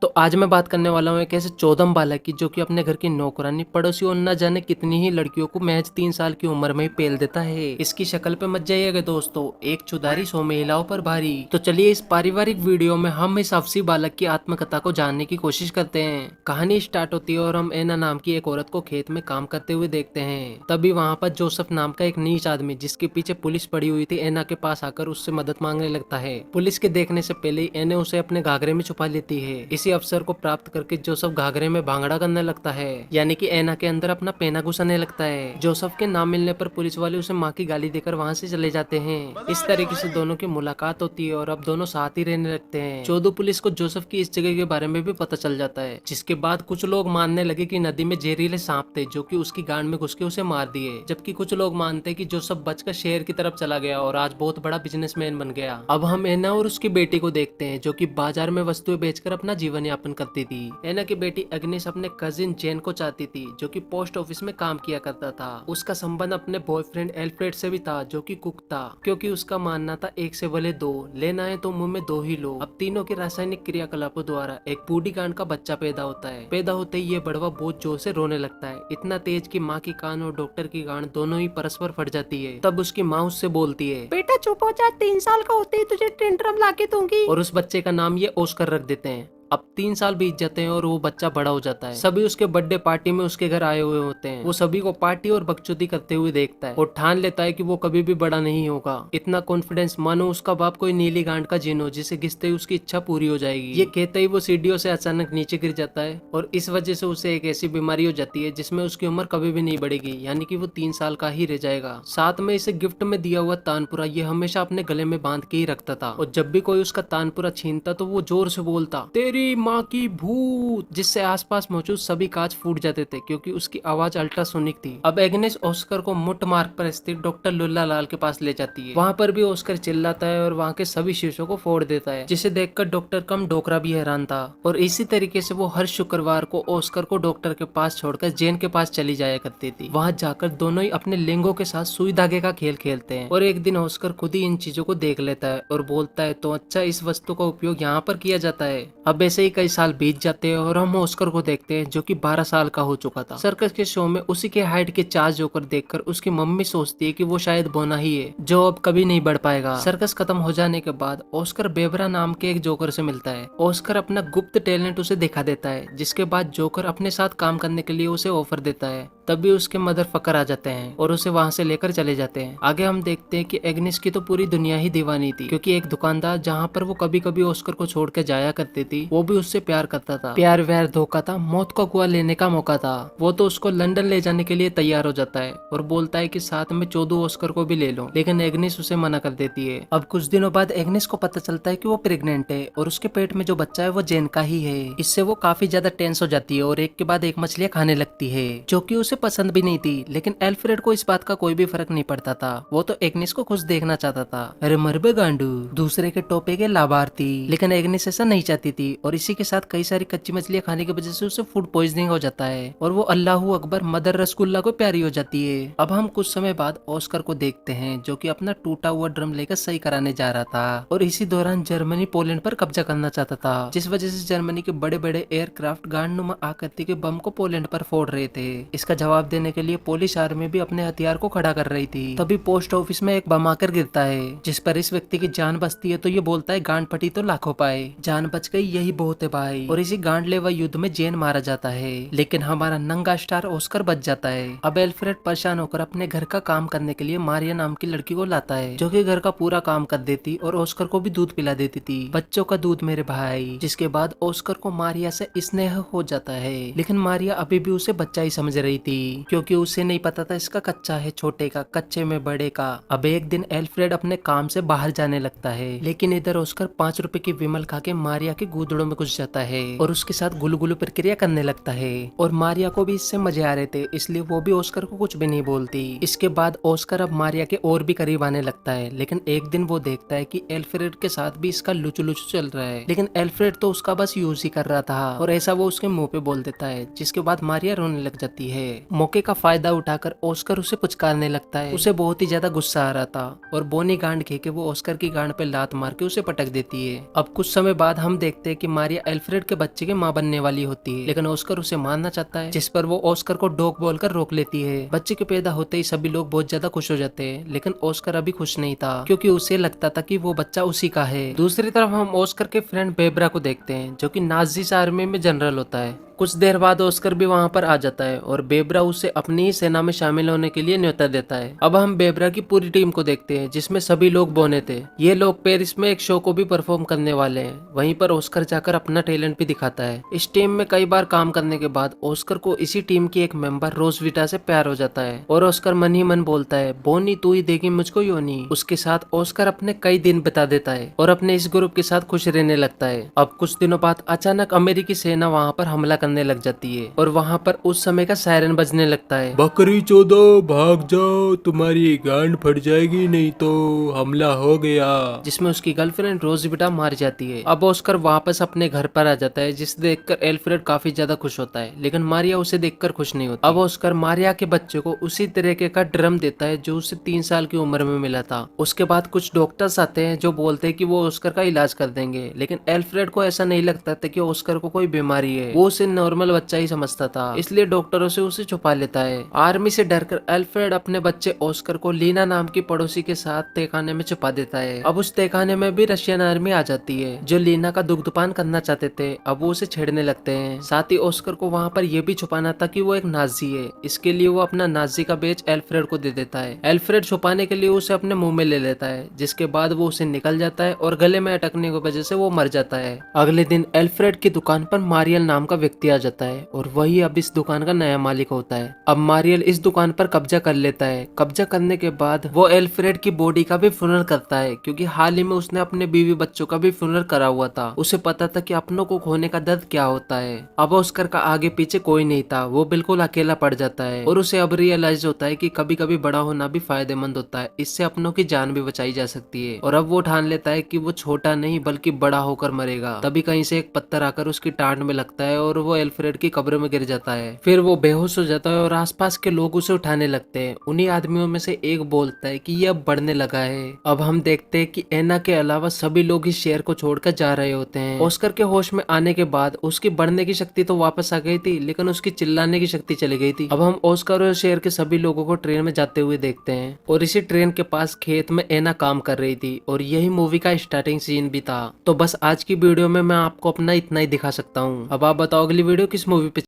तो आज मैं बात करने वाला हूँ एक ऐसे चौदम बालक की जो कि अपने घर की नौकरानी पड़ोसी और न जाने कितनी ही लड़कियों को महज 3 साल की उम्र में ही पेल देता है। इसकी शक्ल पे मत जाइएगा दोस्तों, एक चुदारी 100 महिलाओं पर भारी। तो चलिए इस पारिवारिक वीडियो में हम इस अफसी बालक की आत्मकथा को जानने की कोशिश करते हैं। कहानी स्टार्ट होती है और हम एना नाम की एक औरत को खेत में काम करते हुए देखते हैं। तभी वहाँ पर जोसेफ नाम का एक नीच आदमी जिसके पीछे पुलिस पड़ी हुई थी एना के पास आकर उससे मदद मांगने लगता है। पुलिस के देखने से पहले ही एना उसे अपने घाघरे में छुपा लेती है। इसी अवसर को प्राप्त करके जोसेफ घाघरे में भांगड़ा करने लगता है, यानी कि एना के अंदर अपना पेना घुसाने लगता है। जोसेफ के नाम मिलने पर पुलिस वाले उसे माँ की गाली देकर वहाँ से चले जाते हैं। इस तरीके से दोनों की मुलाकात होती है और अब दोनों साथ ही रहने लगते हैं। चौदह पुलिस को जोसेफ की इस जगह के बारे में भी पता चल जाता है, जिसके बाद कुछ लोग मानने लगे कि नदी में जहरीले सांप थे जो कि उसकी गांड में घुस के उसे मार दिए, जबकि कुछ लोग मानते कि जोसेफ बचकर शहर की तरफ चला गया और आज बहुत बड़ा बिजनेसमैन बन गया। अब हम एना और उसकी बेटी को देखते हैं जो कि बाजार में वस्तुएं बेचकर अपना जीवन यापन करती थी। एना की बेटी अग्निस अपने कजिन जेन को चाहती थी जो कि पोस्ट ऑफिस में काम किया करता था। उसका संबंध अपने बॉयफ्रेंड एल्फ्रेड से भी था जो कि कुक था, क्योंकि उसका मानना था एक से भले दो, लेना है तो मुंह में दो ही लो। अब तीनों के रासायनिक क्रियाकलापों द्वारा एक बूढ़ी गांड का बच्चा पैदा होता है। पैदा होते ही ये बड़वा बहुत जोर से रोने लगता है, इतना तेज कि माँ की कान और डॉक्टर की गांड दोनों ही परस्पर फट जाती है। तब उसकी माँ उससे बोलती है, बेटा चुप हो जा, 3 साल का होते ही तुझे टेंट्रम लाके दूंगी। और उस बच्चे का नाम ये ओस्कर रख देते हैं। अब 3 साल बीत जाते हैं और वो बच्चा बड़ा हो जाता है। सभी उसके बर्थडे पार्टी में उसके घर आए हुए होते हैं। वो सभी को पार्टी और बकचोदी करते हुए देखता है और ठान लेता है कि वो कभी भी बड़ा नहीं होगा। इतना कॉन्फिडेंस मानो उसका बाप कोई नीली गांड का जिन हो जिसे घिसते ही उसकी इच्छा पूरी हो जाएगी। ये कहते ही वो सीढ़ियों से अचानक नीचे गिर जाता है और इस वजह से उसे एक ऐसी बीमारी हो जाती है जिसमें उसकी उम्र कभी भी नहीं बढ़ेगी, यानी कि वो 3 साल का ही रह जाएगा। साथ में इसे गिफ्ट में दिया हुआ तानपुरा ये हमेशा अपने गले में बांध के ही रखता था और जब भी कोई उसका तानपुरा छीनता तो वो जोर से बोलता, तेरी माँ की भूत, जिससे आसपास मौजूद सभी कांच फूट जाते थे क्योंकि उसकी आवाज अल्ट्रासोनिक थी। अब एग्नेस ऑस्कर को मुट मार्ग पर स्थित डॉक्टर लुल्ला लाल के पास ले जाती है। वहाँ पर भी ऑस्कर चिल्लाता है और वहाँ के सभी शीशों को फोड़ देता है, जिसे देखकर डॉक्टर कम डोकरा भी हैरान था। और इसी तरीके से वो हर शुक्रवार को ऑस्कर को डॉक्टर के पास छोड़कर जेन के पास चली जाया करती थी। वहाँ जाकर दोनों ही अपने लिंगों के साथ सुई धागे का खेल खेलते हैं। और एक दिन ऑस्कर खुद ही इन चीजों को देख लेता है और बोलता है, तो अच्छा इस वस्तु का उपयोग यहाँ पर किया जाता है। अब ऐसे ही कई साल बीत जाते हैं और हम ऑस्कर को देखते हैं जो कि 12 साल का हो चुका था। सर्कस के शो में उसी के हाइट के चार्ज जोकर देखकर उसकी मम्मी सोचती है कि वो शायद बोना ही है जो अब कभी नहीं बढ़ पाएगा। सर्कस खत्म हो जाने के बाद ऑस्कर बेबरा नाम के एक जोकर से मिलता है। ऑस्कर अपना गुप्त टैलेंट उसे दिखा देता है, जिसके बाद जोकर अपने साथ काम करने के लिए उसे ऑफर देता है। तभी उसके मदर फकर आ जाते हैं और उसे वहाँ से लेकर चले जाते हैं। आगे हम देखते हैं कि एग्निस की तो पूरी दुनिया ही दीवानी थी, क्योंकि एक दुकानदार जहाँ पर वो कभी कभी ऑस्कर को छोड़ के जाया करती थी वो भी उससे प्यार करता था। प्यार व्यार धोखा था, मौत का कुआं लेने का मौका था। वो तो उसको लंदन ले जाने के लिए तैयार हो जाता है और बोलता है कि साथ में 14 ऑस्कर को भी ले लो, लेकिन एग्निस उसे मना कर देती है। अब कुछ दिनों बाद एग्निस को पता चलता है कि वो प्रेग्नेंट है और उसके पेट में जो बच्चा है वो जेन का ही है। इससे वो काफी ज्यादा टेंस हो जाती है और एक के बाद एक मछलियां खाने लगती है जो कि उसे पसंद भी नहीं थी। लेकिन एल्फ्रेड को इस बात का कोई भी फर्क नहीं पड़ता था, वो तो एग्निस को खुश देखना चाहता था। अरे मरबे गांडू, दूसरे के टोपे के लाभार्थी। लेकिन एग्निस ऐसा नहीं चाहती थी और इसी के साथ कई सारी कच्ची मछलियां खाने की वजह से उसे फूड पॉइजनिंग हो जाता है और वो अल्लाहू अकबर मदर रसगुल्ला को प्यारी हो जाती है। अब हम कुछ समय बाद ऑस्कर को देखते हैं जो कि अपना टूटा हुआ ड्रम लेकर सही कराने जा रहा था और इसी दौरान जर्मनी पोलैंड पर कब्जा करना चाहता था, जिस वजह से जर्मनी के बड़े बड़े एयरक्राफ्ट गांडनुमा आकृति के बम को पोलैंड पर फोड़ रहे थे। इसका जवाब देने के लिए पोलिश आर्मी भी अपने हथियार को खड़ा कर रही थी। तभी पोस्ट ऑफिस में एक बम आकर गिरता है जिस पर इस व्यक्ति की जान बचती है, तो ये बोलता है गांड फटी तो लाखों पाए, जान बच गई यही बहुत है भाई। और इसी गांडलेवा युद्ध में जेन मारा जाता है, लेकिन हमारा नंगा स्टार ऑस्कर बच जाता है। अब एल्फ्रेड परेशान होकर अपने घर का काम करने के लिए मारिया नाम की लड़की को लाता है जो कि घर का पूरा काम कर देती और ऑस्कर को भी दूध पिला देती थी। बच्चों का दूध मेरे भाई। जिसके बाद ऑस्कर को मारिया से स्नेह हो जाता है, लेकिन मारिया अभी भी उसे बच्चा ही समझ रही थी क्योंकि उसे नहीं पता था इसका कच्चा है छोटे का, कच्चे में बड़े का। अब एक दिन एल्फ्रेड अपने काम से बाहर जाने लगता है, लेकिन इधर ऑस्कर 5 रुपए की विमल खा के मारिया के गूदड़ों में घुस जाता है और उसके साथ गुलगुलू प्रक्रिया करने लगता है। और मारिया को भी इससे मजे आ रहे थे, इसलिए वो भी ऑस्कर को कुछ भी नहीं बोलती। इसके बाद ऑस्कर अब मारिया के और भी करीब आने लगता है, लेकिन एक दिन वो देखता है कि एल्फ्रेड के साथ भी इसका लुचु लुचु चल रहा है, लेकिन एल्फ्रेड तो उसका बस यूज ही कर रहा था और ऐसा वो उसके मुंह पे बोल देता है, जिसके बाद मारिया रोने लग जाती है। मौके का फायदा उठाकर ऑस्कर उसे पुचकारने लगता है। उसे बहुत ही ज्यादा गुस्सा आ रहा था और बोनी गांड खे के वो ऑस्कर की गांड पे लात मार के उसे पटक देती है। अब कुछ समय बाद हम देखते हैं कि मारिया एल्फ्रेड के बच्चे की मां बनने वाली होती है, लेकिन ऑस्कर उसे मारना चाहता है, जिस पर वो ऑस्कर को डॉग बोलकर रोक लेती है। बच्चे के पैदा होते ही सभी लोग बहुत ज्यादा खुश हो जाते हैं, लेकिन ऑस्कर अभी खुश नहीं था क्योंकि उसे लगता था कि वो बच्चा उसी का है। दूसरी तरफ हम ऑस्कर के फ्रेंड बेब्रा को देखते हैं, जो कि नाजीज आर्मी में जनरल होता है। कुछ देर बाद ऑस्कर भी वहां पर आ जाता है और बेब्रा उसे अपनी ही सेना में शामिल होने के लिए न्योता देता है। अब हम बेब्रा की पूरी टीम को देखते हैं, जिसमें सभी लोग बोने थे। ये लोग पेरिस में एक शो को भी परफॉर्म करने वाले हैं। वहीं पर ऑस्कर जाकर अपना टैलेंट भी दिखाता है। इस टीम में कई बार काम करने के बाद ऑस्कर को इसी टीम की एक मेंबर रोजविटा से प्यार हो जाता है और ऑस्कर मन ही मन बोलता है, बोनी तू ही देगी मुझको योनी। उसके साथ ऑस्कर अपने कई दिन बिता देता है और अपने इस ग्रुप के साथ खुश रहने लगता है। अब कुछ दिनों बाद अचानक अमेरिकी सेना वहाँ पर हमला करने लग जाती है और वहाँ पर उस समय का सायरन बजने लगता है। बकरी चौदो भाग जाओ, तुम्हारी गांड फट जाएगी नहीं तो हमला हो गया। जिसमें उसकी गर्लफ्रेंड रोजविटा मार जाती है। अब ऑस्कर वापस अपने घर पर आ जाता है, जिसे देखकर एल्फ्रेड काफी ज्यादा खुश होता है, लेकिन मारिया उसे देखकर खुश नहीं होती। अब ऑस्कर मारिया के बच्चे को उसी तरीके का ड्रम देता है जो उसे 3 साल की उम्र में मिला था। उसके बाद कुछ डॉक्टर्स आते हैं जो बोलते हैं कि वो ऑस्कर का इलाज कर देंगे, लेकिन एल्फ्रेड को ऐसा नहीं लगता था कि ऑस्कर को कोई बीमारी है। वो उसे नॉर्मल बच्चा ही समझता था, इसलिए डॉक्टरों से उसे छुपा लेता है। आर्मी से डरकर एल्फ्रेड अपने बच्चे ऑस्कर को लीना नाम की पड़ोसी के साथ तहखाने में छुपा देता है। अब उस तहखाने में भी रशियन आर्मी आ जाती है, जो लीना का दुग्धपान करना चाहते थे। अब वो उसे छेड़ने लगते हैं। साथ ही ऑस्कर को वहाँ पर यह भी छुपाना था कि वो एक नाजी है। इसके लिए वो अपना नाजी का बेच एल्फ्रेड को दे देता है। एल्फ्रेड छुपाने के लिए उसे अपने मुंह में ले लेता है, जिसके बाद वो उसे निकल जाता है और गले में अटकने की वजह से वो मर जाता है। अगले दिन एल्फ्रेड की दुकान पर मारियल नाम का व्यक्ति आ जाता है और वही अब इस दुकान का नया मालिक होता है। अब मारियल इस दुकान पर कब्जा कर लेता है। कब्जा करने के बाद वो एल्फ्रेड की बॉडी का भी फ्यूनरल करता है, क्योंकि हाल ही में उसने अपने बीवी बच्चों का भी फ्यूनरल करा हुआ था। उसे पता था कि अपनों को खोने का दर्द क्या होता है। अब ऑस्कर का आगे पीछे कोई नहीं था, वो बिल्कुल अकेला पड़ जाता है और उसे अब रियलाइज होता है कि कभी कभी बड़ा होना भी फायदेमंद होता है, इससे अपनों की जान भी बचाई जा सकती है। और अब वो ठान लेता है कि वो छोटा नहीं बल्कि बड़ा होकर मरेगा। तभी कहीं से एक पत्थर आकर उसकी टांड में लगता है और वो एल्फ्रेड की कब्र में गिर जाता है। फिर वो बेहोश हो जाता है और आसपास के लोग उसे उठाने लगते हैं। उन्हीं आदमियों में से एक बोलता है कि ये अब बढ़ने लगा है। अब हम देखते हैं कि एना के अलावा सभी लोग इस शहर को छोड़कर जा रहे होते हैं। ऑस्कर के होश में आने के बाद उसकी बढ़ने की शक्ति तो वापस आ गई थी, लेकिन उसकी चिल्लाने की शक्ति चली गई थी। अब हम ऑस्कर और शहर के सभी लोगों को ट्रेन में जाते हुए देखते हैं और इसी ट्रेन के पास खेत में एना काम कर रही थी और यही मूवी का स्टार्टिंग सीन भी था। तो बस आज की वीडियो में मैं आपको अपना इतना ही दिखा सकता हूँ। अब आप बताओ अगली वीडियो किस मूवी पे